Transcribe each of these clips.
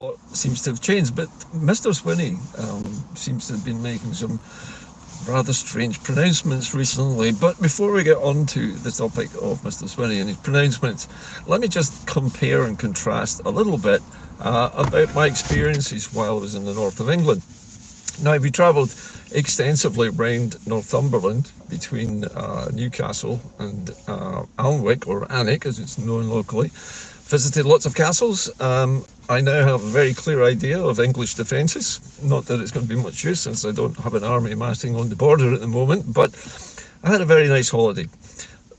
What seems to have changed, but Mr Swinney seems to have been making some rather strange pronouncements recently. But before we get on to the topic of Mr Swinney and his pronouncements, let me just compare and contrast a little bit about my experiences while I was in the north of England. Now, we travelled extensively around Northumberland between Newcastle and Alnwick, or Alnwick as it's known locally. Visited lots of castles. I now have a very clear idea of English defences. Not that it's going to be much use since I don't have an army massing on the border at the moment, but I had a very nice holiday.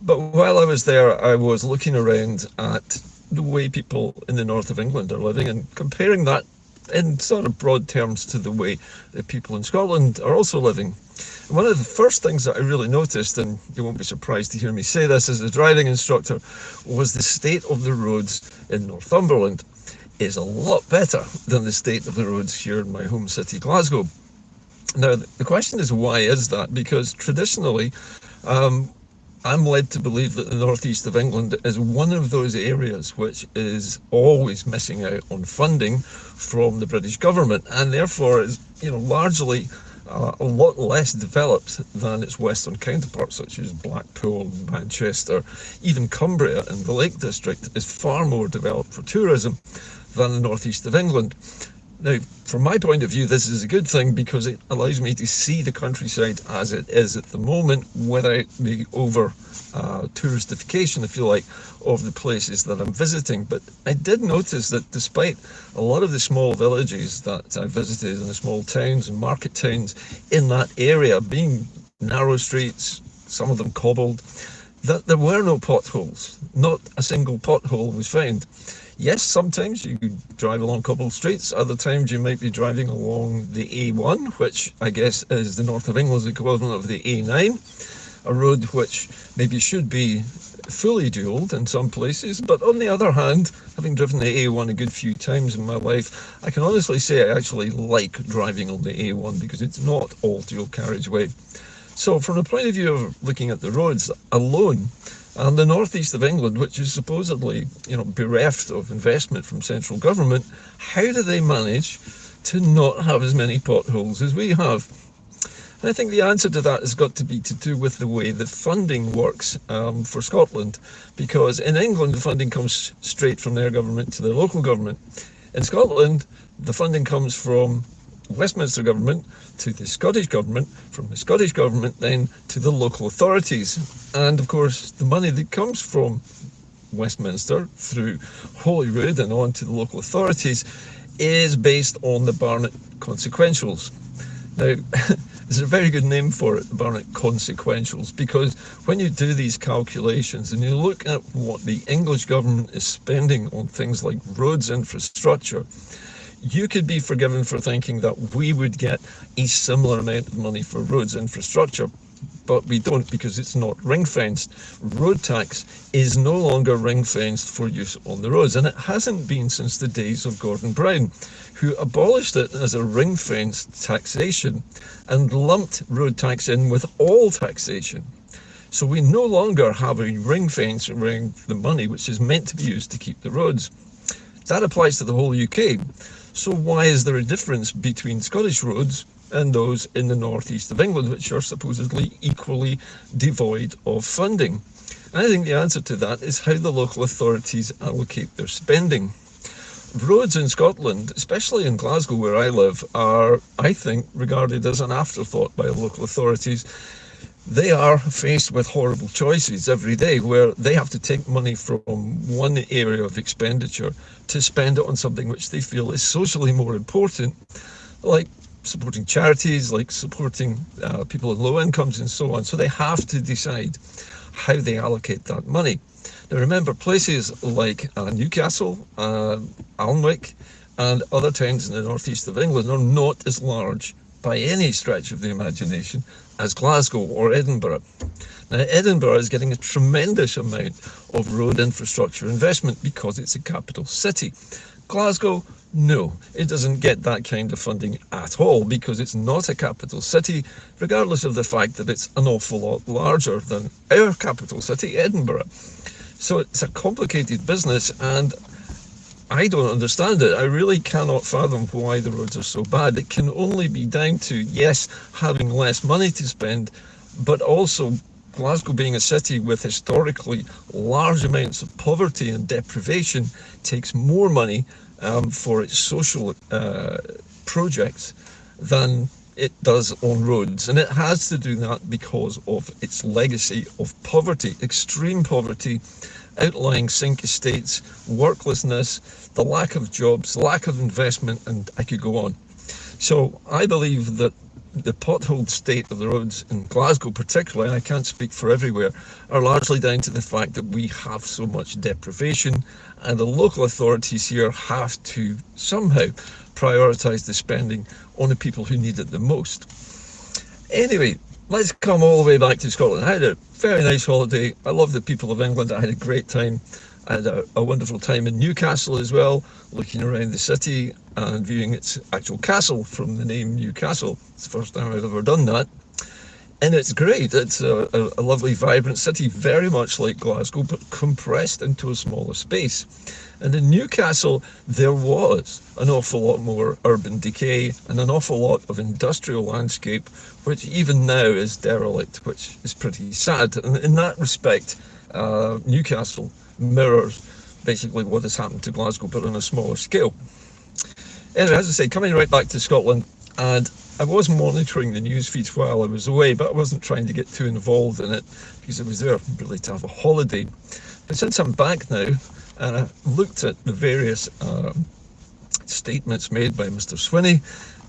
But while I was there, I was looking around at the way people in the north of England are living and comparing that in sort of broad terms to the way that people in Scotland are also living. And one of the first things that I really noticed, and you won't be surprised to hear me say this as a driving instructor, was the state of the roads in Northumberland is a lot better than the state of the roads here in my home city, Glasgow. Now, the question is, why is that? Because traditionally, I'm led to believe that the northeast of England is one of those areas which is always missing out on funding from the British government, and therefore is, largely a lot less developed than its western counterparts, such as Blackpool, Manchester. Even Cumbria and the Lake District is far more developed for tourism than the northeast of England. Now, from my point of view, this is a good thing because it allows me to see the countryside as it is at the moment without the over touristification, if you like, of the places that I'm visiting. But I did notice that despite a lot of the small villages that I visited and the small towns and market towns in that area being narrow streets, some of them cobbled, that there were no potholes. Not a single pothole was found. Yes, sometimes you drive along cobbled streets. Other times you might be driving along the A1, which I guess is the north of England's equivalent of the A9, a road which maybe should be fully dualled in some places. But on the other hand, having driven the A1 a good few times in my life, I can honestly say I actually like driving on the A1 because it's not all dual carriageway. So from the point of view of looking at the roads alone, and the northeast of England, which is supposedly, bereft of investment from central government, how do they manage to not have as many potholes as we have? And I think the answer to that has got to be to do with the way that funding works for Scotland, because in England, the funding comes straight from their government to their local government. In Scotland, the funding comes from Westminster government to the Scottish government, from the Scottish government then to the local authorities. And of course, the money that comes from Westminster through Holyrood and on to the local authorities is based on the Barnett consequentials. Now, there's a very good name for it, the Barnett consequentials, because when you do these calculations and you look at what the English government is spending on things like roads infrastructure, you could be forgiven for thinking that we would get a similar amount of money for roads infrastructure, but we don't because it's not ring-fenced. Road tax is no longer ring-fenced for use on the roads, and it hasn't been since the days of Gordon Brown, who abolished it as a ring-fenced taxation and lumped road tax in with all taxation. So we no longer have a ring fence around the money which is meant to be used to keep the roads. That applies to the whole UK. So why is there a difference between Scottish roads and those in the northeast of England, which are supposedly equally devoid of funding? And I think the answer to that is how the local authorities allocate their spending. Roads in Scotland, especially in Glasgow where I live, are, I think, regarded as an afterthought by local authorities. They are faced with horrible choices every day where they have to take money from one area of expenditure to spend it on something which they feel is socially more important, like supporting charities, like supporting people with low incomes and so on. So they have to decide how they allocate that money. Now remember, places like Newcastle, Alnwick and other towns in the northeast of England are not as large by any stretch of the imagination as Glasgow or Edinburgh. Now, Edinburgh is getting a tremendous amount of road infrastructure investment because it's a capital city. Glasgow, no, it doesn't get that kind of funding at all because it's not a capital city, regardless of the fact that it's an awful lot larger than our capital city, Edinburgh. So it's a complicated business, and I don't understand it. I really cannot fathom why the roads are so bad. It can only be down to, yes, having less money to spend, but also Glasgow being a city with historically large amounts of poverty and deprivation takes more money for its social projects than it does on roads. And it has to do that because of its legacy of poverty, extreme poverty, outlying sink estates, worklessness, the lack of jobs, lack of investment, and I could go on. So I believe that the potholed state of the roads in Glasgow particularly, I can't speak for everywhere, are largely down to the fact that we have so much deprivation, and the local authorities here have to somehow prioritise the spending on the people who need it the most. Anyway, let's come all the way back to Scotland. I had a very nice holiday. I love the people of England. I had a great time. I had a wonderful time in Newcastle as well, looking around the city and viewing its actual castle from the name Newcastle. It's the first time I've ever done that. And it's great. It's a lovely, vibrant city, very much like Glasgow, but compressed into a smaller space. And in Newcastle, there was an awful lot more urban decay and an awful lot of industrial landscape, which even now is derelict, which is pretty sad. And in that respect, Newcastle mirrors basically what has happened to Glasgow, but on a smaller scale. Anyway, as I say, coming right back to Scotland, and I was monitoring the news feeds while I was away, but I wasn't trying to get too involved in it because I was there really to have a holiday. But since I'm back now, and I looked at the various statements made by Mr Swinney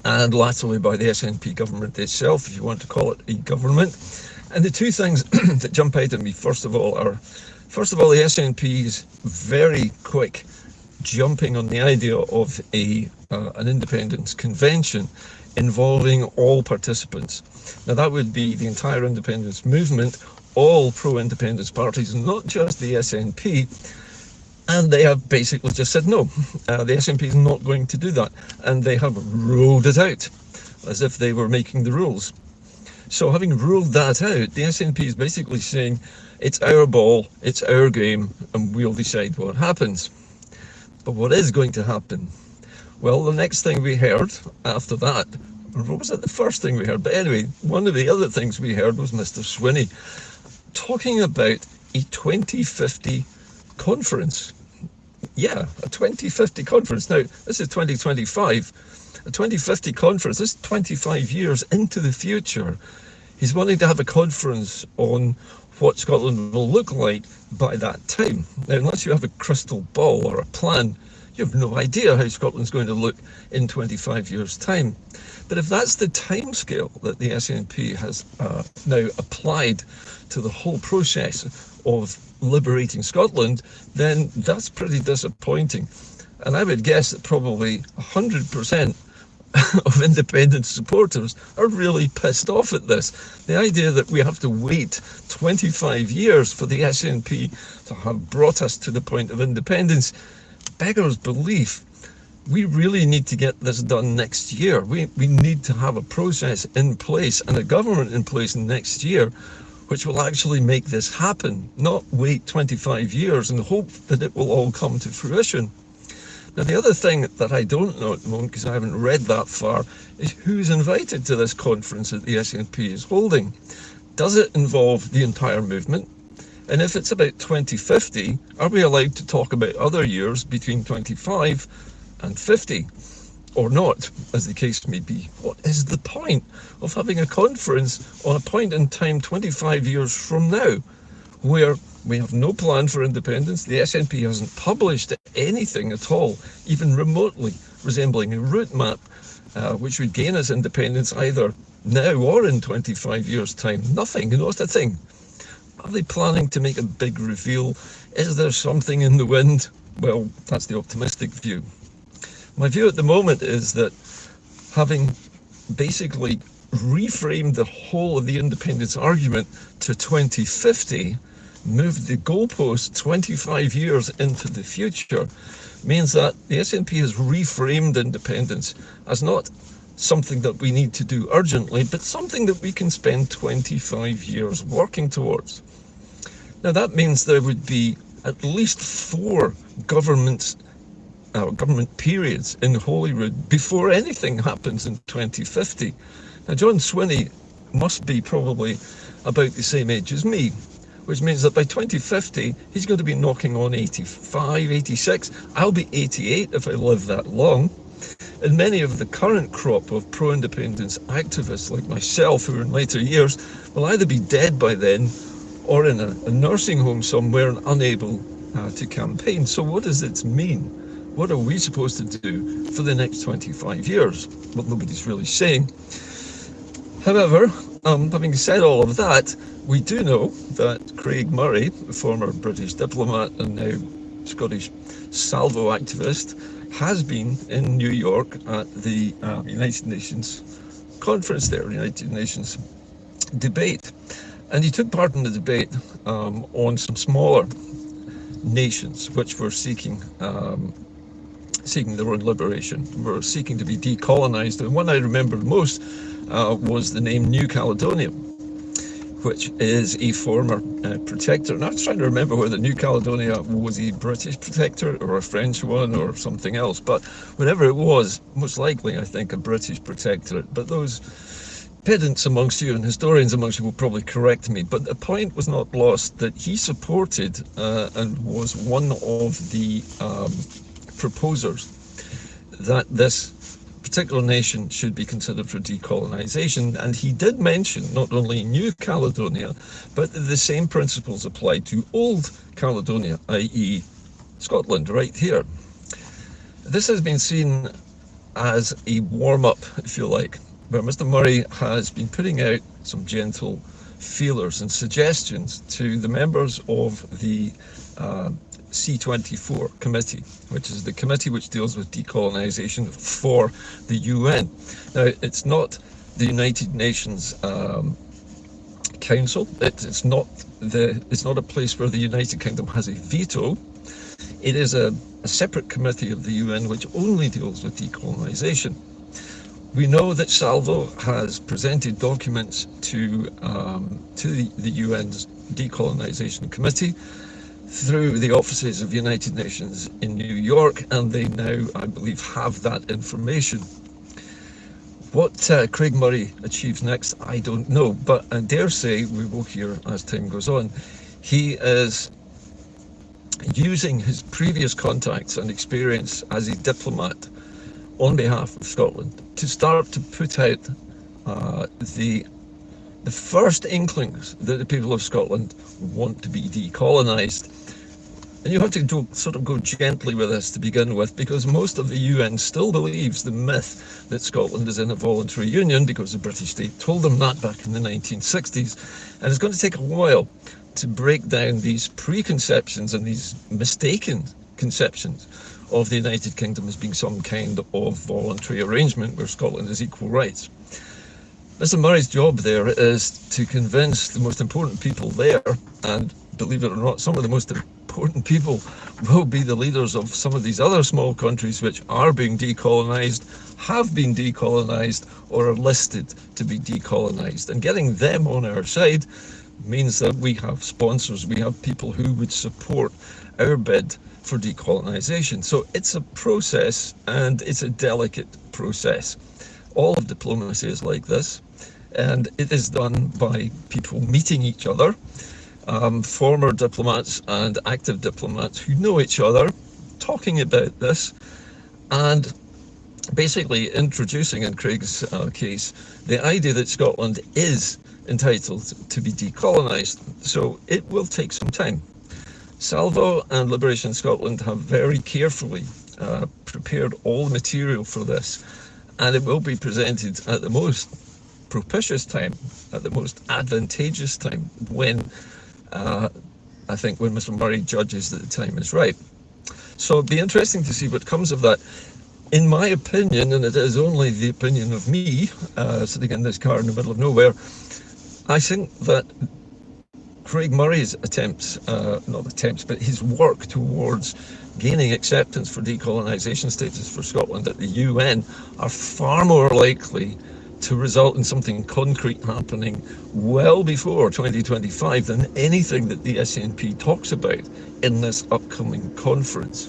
and latterly by the SNP government itself, if you want to call it a government. And the two things that jump out at me, first of all, the SNP's very quick jumping on the idea of an independence convention involving all participants. Now that would be the entire independence movement, all pro-independence parties, not just the SNP. And they have basically just said no, the SNP is not going to do that. And they have ruled it out as if they were making the rules. So having ruled that out, the SNP is basically saying it's our ball, it's our game, and we'll decide what happens. But what is going to happen? Well, the next thing we heard after that, or was it the first thing we heard? But anyway, one of the other things we heard was Mr Swinney talking about a 2050 conference. Yeah, a 2050 conference. Now, this is 2025. A 2050 conference, this is 25 years into the future. He's wanting to have a conference on what Scotland will look like by that time. Now, unless you have a crystal ball or a plan, you have no idea how Scotland's going to look in 25 years' time. But if that's the timescale that the SNP has now applied to the whole process of liberating Scotland, then that's pretty disappointing. And I would guess that probably 100% of independence supporters are really pissed off at this. The idea that we have to wait 25 years for the SNP to have brought us to the point of independence beggars belief. We really need to get this done next year. We need to have a process in place and a government in place next year which will actually make this happen, not wait 25 years and hope that it will all come to fruition. Now, the other thing that I don't know at the moment, because I haven't read that far, is who's invited to this conference that the SNP is holding. Does it involve the entire movement? And if it's about 2050, are we allowed to talk about other years between 25 and 50? Or not, as the case may be? What is the point of having a conference on a point in time 25 years from now, where we have no plan for independence? The SNP hasn't published anything at all, even remotely resembling a route map, which would gain us independence either now or in 25 years' time. Nothing, not a thing. Are they planning to make a big reveal? Is there something in the wind? Well, that's the optimistic view. My view at the moment is that having basically reframed the whole of the independence argument to 2050, moved the goalpost 25 years into the future, means that the SNP has reframed independence as not something that we need to do urgently, but something that we can spend 25 years working towards. Now that means there would be at least 4 governments government periods in Holyrood before anything happens in 2050. Now, John Swinney must be probably about the same age as me, which means that by 2050, he's going to be knocking on 85, 86. I'll be 88 if I live that long. And many of the current crop of pro-independence activists like myself, who are in later years, will either be dead by then or in a nursing home somewhere and unable to campaign. So what does this mean? What are we supposed to do for the next 25 years? Well, nobody's really saying. However, having said all of that, we do know that Craig Murray, the former British diplomat and now Scottish Salvo activist, has been in New York at the United Nations conference there, United Nations debate. And he took part in the debate on some smaller nations which were seeking their own liberation, were seeking to be decolonized. And one I remember most was the name New Caledonia, which is a former protector. And I was trying to remember whether New Caledonia was a British protector or a French one or something else. But whatever it was, most likely, I think, a British protectorate. But those pedants amongst you and historians amongst you will probably correct me. But the point was not lost that he supported and was one of the proposers that this particular nation should be considered for decolonization, and he did mention not only New Caledonia, but the same principles apply to Old Caledonia, i.e. Scotland, right here. This has been seen as a warm-up, if you like, where Mr Murray has been putting out some gentle feelers and suggestions to the members of the C24 committee, which is the committee which deals with decolonization for the UN. Now, it's not the United Nations Council. It's not a place where the United Kingdom has a veto. It is a separate committee of the UN which only deals with decolonization. We know that Salvo has presented documents to the UN's decolonization committee through the offices of the United Nations in New York, and they now, I believe, have that information. What Craig Murray achieves next, I don't know, but I dare say we will hear as time goes on. He is using his previous contacts and experience as a diplomat on behalf of Scotland to start to put out the first inklings that the people of Scotland want to be decolonised. And you have to go gently with this to begin with, because most of the UN still believes the myth that Scotland is in a voluntary union because the British state told them that back in the 1960s. And it's going to take a while to break down these preconceptions and these mistaken conceptions of the United Kingdom as being some kind of voluntary arrangement where Scotland has equal rights. Mr Murray's job there is to convince the most important people there, and believe it or not, some of the most important people will be the leaders of some of these other small countries which are being decolonised, have been decolonised, or are listed to be decolonised. And getting them on our side means that we have sponsors, we have people who would support our bid for decolonisation. So it's a process, and it's a delicate process. All of diplomacy is like this, and it is done by people meeting each other, former diplomats and active diplomats who know each other, talking about this, and basically introducing, in Craig's case, the idea that Scotland is entitled to be decolonised. So it will take some time. Salvo and Liberation Scotland have very carefully prepared all the material for this, and it will be presented at the most propitious time, at the most advantageous time, when I think when Mr Murray judges that the time is right. So it'll be interesting to see what comes of that. In my opinion, and it is only the opinion of me, sitting in this car in the middle of nowhere, I think that Craig Murray's but his work towards gaining acceptance for decolonisation status for Scotland at the UN are far more likely to result in something concrete happening well before 2025 than anything that the SNP talks about in this upcoming conference.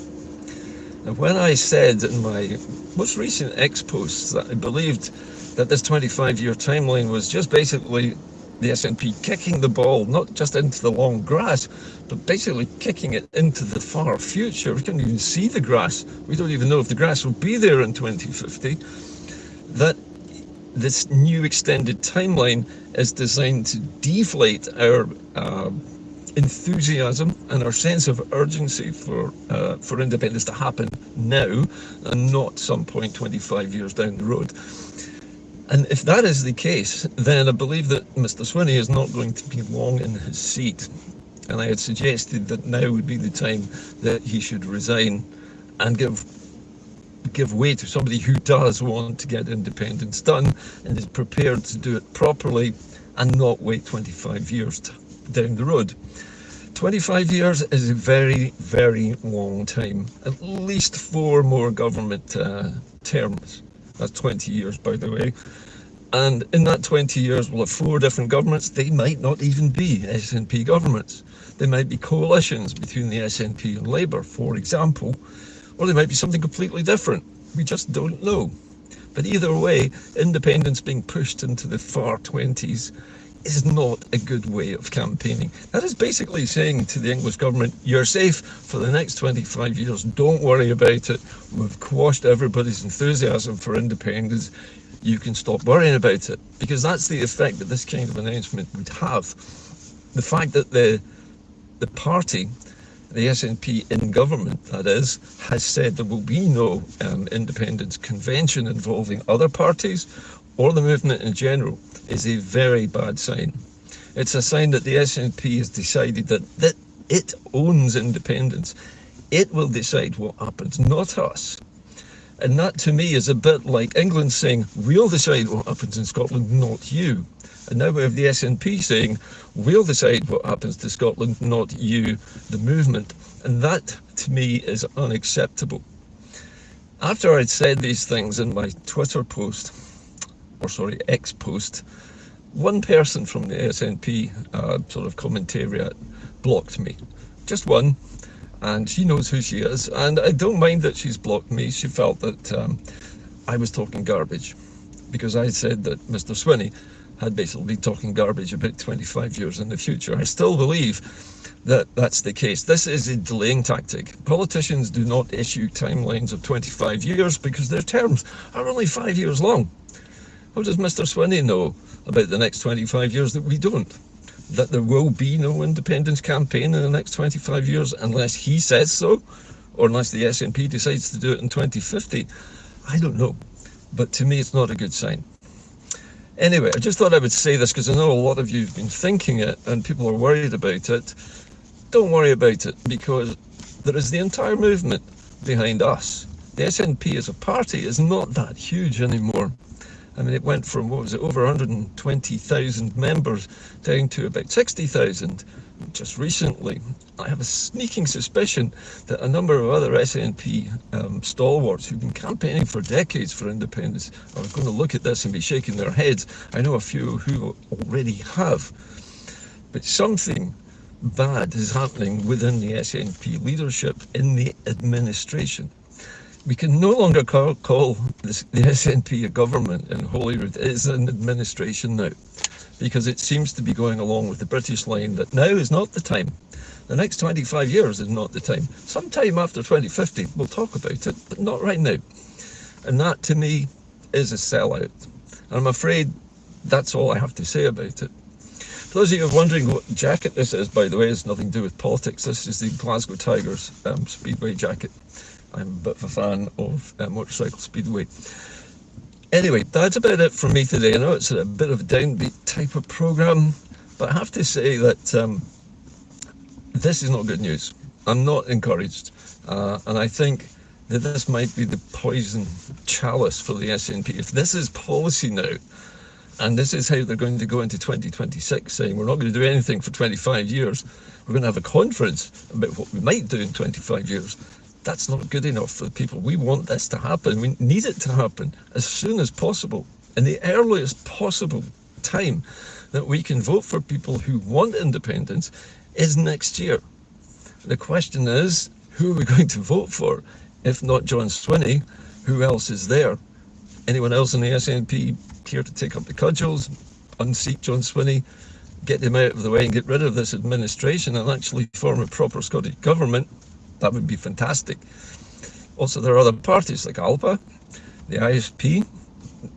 And when I said in my most recent X posts that I believed that this 25-year timeline was just basically the SNP kicking the ball, not just into the long grass, but basically kicking it into the far future. We can't even see the grass. We don't even know if the grass will be there in 2050. That this new extended timeline is designed to deflate our enthusiasm and our sense of urgency for independence to happen now and not some point 25 years down the road. And if that is the case, then I believe that Mr Swinney is not going to be long in his seat. And I had suggested that now would be the time that he should resign and give way to somebody who does want to get independence done and is prepared to do it properly and not wait 25 years down the road. 25 years is a very, very long time. At least 4 more government terms. That's 20 years, by the way. And in that 20 years, we'll have 4 different governments. They might not even be SNP governments. They might be coalitions between the SNP and Labour, for example, or they might be something completely different. We just don't know. But either way, independence being pushed into the far 20s is not a good way of campaigning. That is basically saying to the English government, you're safe for the next 25 years, don't worry about it. We've quashed everybody's enthusiasm for independence. You can stop worrying about it. Because that's the effect that this kind of announcement would have. The fact that the party, the SNP in government, that is, has said there will be no independence convention involving other parties or the movement in general is a very bad sign. It's a sign that the SNP has decided that it owns independence. It will decide what happens, not us. And that to me is a bit like England saying, we'll decide what happens in Scotland, not you. And now we have the SNP saying, we'll decide what happens to Scotland, not you, the movement. And that to me is unacceptable. After I'd said these things in my Twitter post, X post, one person from the SNP sort of commentariat blocked me. Just one. And she knows who she is. And I don't mind that she's blocked me. She felt that I was talking garbage because I said that Mr Swinney had basically been talking garbage about 25 years in the future. I still believe that that's the case. This is a delaying tactic. Politicians do not issue timelines of 25 years because their terms are only 5 years long. How does Mr Swinney know about the next 25 years that we don't? That there will be no independence campaign in the next 25 years unless he says so, or unless the SNP decides to do it in 2050? I don't know. But to me, it's not a good sign. Anyway, I just thought I would say this because I know a lot of you have been thinking it and people are worried about it. Don't worry about it because there is the entire movement behind us. The SNP as a party is not that huge anymore. I mean, it went from, over 120,000 members down to about 60,000 just recently. I have a sneaking suspicion that a number of other SNP stalwarts who've been campaigning for decades for independence are going to look at this and be shaking their heads. I know a few who already have. But something bad is happening within the SNP leadership in the administration. We can no longer call the SNP a government in Holyrood. It is an administration now, because it seems to be going along with the British line that now is not the time. The next 25 years is not the time. Sometime after 2050, we'll talk about it, but not right now. And that, to me, is a sellout. And I'm afraid that's all I have to say about it. For those of you who are wondering what jacket this is, by the way, it's nothing to do with politics. This is the Glasgow Tigers Speedway jacket. I'm a bit of a fan of motorcycle speedway. Anyway, that's about it from me today. I know it's a bit of a downbeat type of programme, but I have to say that this is not good news. I'm not encouraged. And I think that this might be the poison chalice for the SNP. If this is policy now, and this is how they're going to go into 2026, saying we're not going to do anything for 25 years, we're going to have a conference about what we might do in 25 years, that's not good enough for the people. We want this to happen. We need it to happen as soon as possible, in the earliest possible time that we can vote for people who want independence is next year. The question is, who are we going to vote for If not John Swinney, who else is there? Anyone else in the SNP care to take up the cudgels, unseat John Swinney, get him out of the way and get rid of this administration and actually form a proper Scottish government? That would be fantastic. Also, there are other parties like ALPA, the ISP.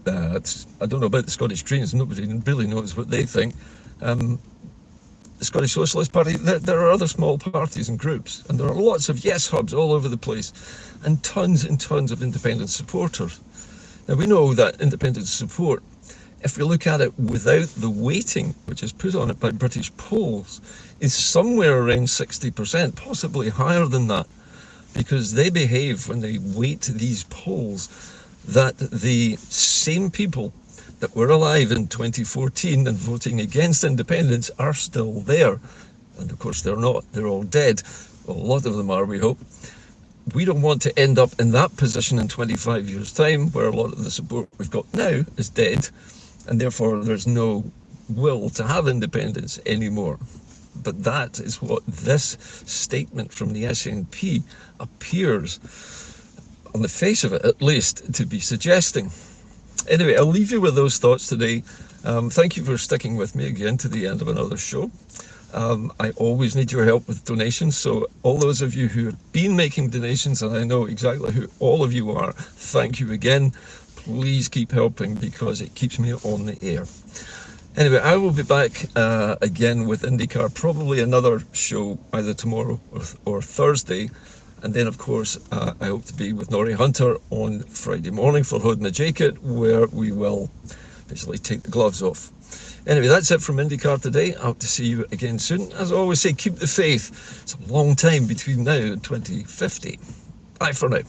I don't know about the Scottish Greens. Nobody really knows what they think. The Scottish Socialist Party. There are other small parties and groups, and there are lots of yes hubs all over the place, and tons of independent supporters. Now, we know that independent support, if we look at it without the weighting which is put on it by British polls, is somewhere around 60%, possibly higher than that, because they behave, when they weight these polls, that the same people that were alive in 2014 and voting against independence are still there. And of course they're not, they're all dead. Well, a lot of them are, we hope. We don't want to end up in that position in 25 years' time, where a lot of the support we've got now is dead, and therefore there's no will to have independence anymore. But that is what this statement from the SNP appears, on the face of it at least, to be suggesting. Anyway, I'll leave you with those thoughts today. Thank you for sticking with me again to the end of another show. I always need your help with donations, so all those of you who have been making donations, and I know exactly who all of you are, thank you again. Please keep helping, because it keeps me on the air. Anyway, I will be back again with Inde-Car, probably another show either tomorrow or Thursday. And then, of course, I hope to be with Norrie Hunter on Friday morning for Holding a Jacket, where we will basically take the gloves off. Anyway, that's it from Inde-Car today. I hope to see you again soon. As I always say, keep the faith. It's a long time between now and 2050. Bye for now.